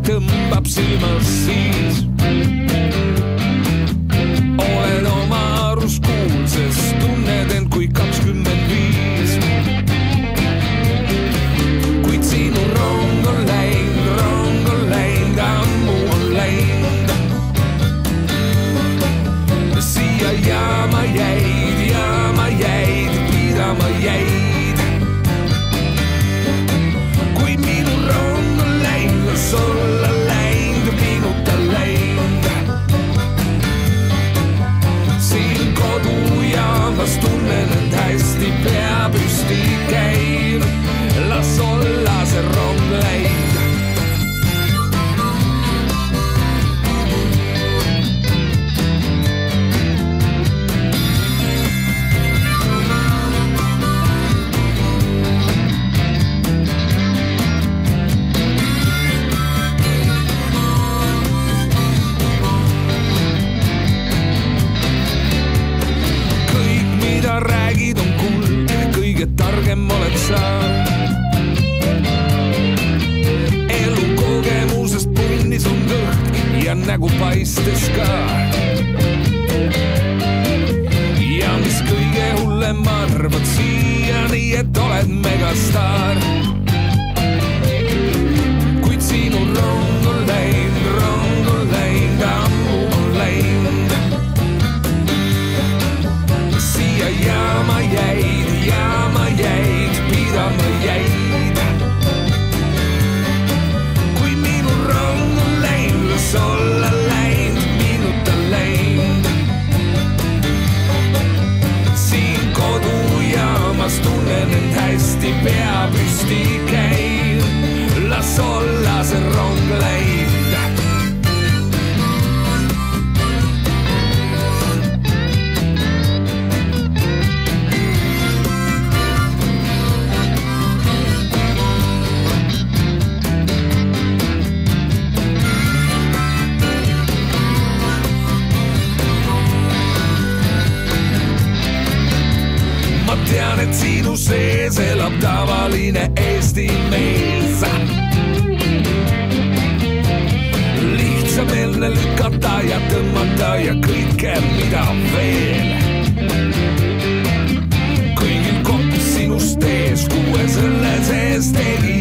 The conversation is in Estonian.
tõmbab silmas siis. Oled oma arus kuulses, tunned end kui 25. Kuid sinu rong on läinud, ammu on läinud. Siia jaama jäid, pidama jäid. Kuid minu rong on läinud, sulla läinud, minuta läinud. Siin kodujaamas tunnen end hästi, pea püsti käin. Las olla see rong läinud. Räägid on kuld, kõige targem oled sa. Elu kogemusest punnis on kõht ja nägu paistes ka. Ja mis kõige hullem arvad siiani, et oled megastaar. Kuid sinu rong on läinud, ammu on läinud. Siia jaama jäid, pidama jäid. Kui minu rong on läinud, sulla läinud, minuta läinud. Siin kodujaamas tunnen end hästi, pea püsti käin. Las olla see rong läinud. Tean, et sinu sees elab tavaline Eesti mees. Lihtsameelne lükata ja tõmmata ja kõike mida veel. Kõigil kopp sinust ees, kuue selle sees tegi